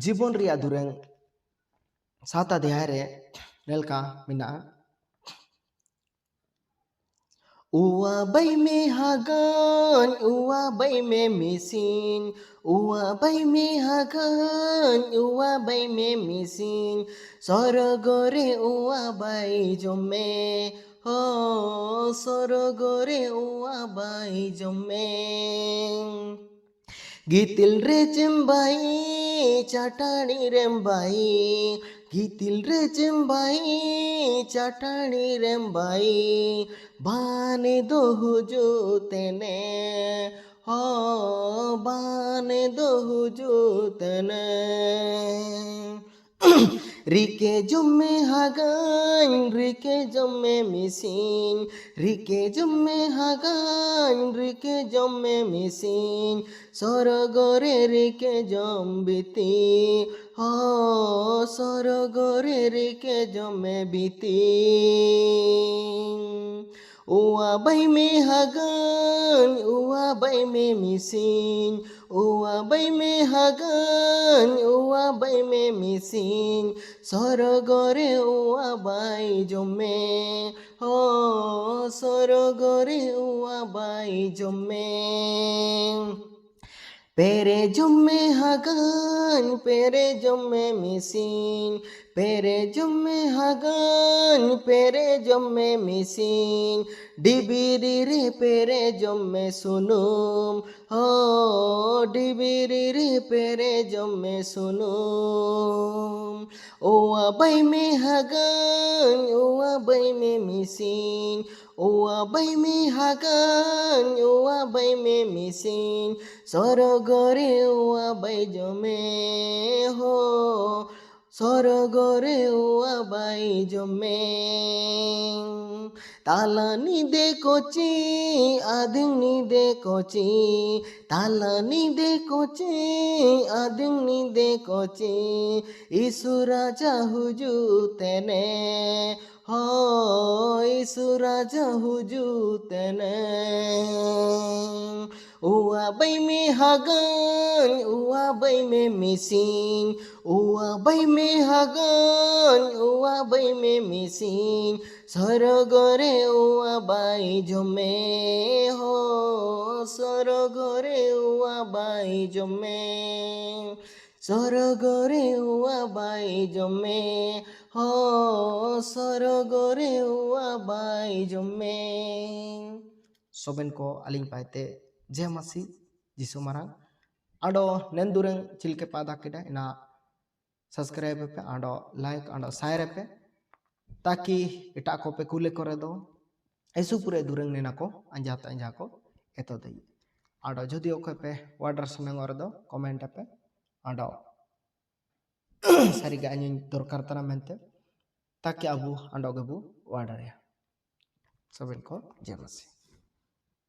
जीवन रिया दुरंग साता अध्याय रे नेलका मिना उवा बै में हागन उवा बै में मिसिन उवा बै में हागन उवा बै में मिसिन सरगरे उवा बै जमे हो सरगरे उवा बै जमे Gitil recembai chatani rembai Gitil recembai chatani rembai Bane dohuju tene Ho bane dohuju tene Rike jumme hagan rike jumme misin Rike jumme hagan rike jumme misin Sorogore rike jombiti Ho sorogore rike jomme biti Uwa bai me hagan uwa bai me misin Uwa bai me hagan uwa bai me misin Sorogore uwa bai jomme Ho sorogore uwa bai jomme Pere jumme hagan pere jumme misin Pere jumme hagan pere jumme misin Dibiri re pere jumme sunum Oh dibiri re pere jumme sunum Owa bai me hagan owa bai me misin Owa bai me hagan owa bai me misin Sorogore owa bai jome ho Sorogore owa bai jome Talani de kochi adini de kochi Talani de kochi adini de kochi Isuraja huju tene Ho Isuraja huju tene Uwa bai me hagan uwa bai me misin Uwa bai me hagan uwa bai me misin Sorogore uwa bai jome ho Sorogore uwa bai jome Sorogore uwa bai jome ho Sorogore uwa bai jome Soben ko aling paite जय मसीह जिसु मारांग आडो नेंदुरंग चिलके पादा केडा इना subscribe पे आडो like आडो share पे ताकि इटा को पे कुले करे दो ऐसु पूरे दुरंग नेना को अंजा को एतो दई आडो जदि ओके पे वाडर सनंग और दो कमेंट पे आडो सरिगा अन्य दरकार तना मेंते ताकि अबू आडो गबू वाडर या सबन को जय मसीह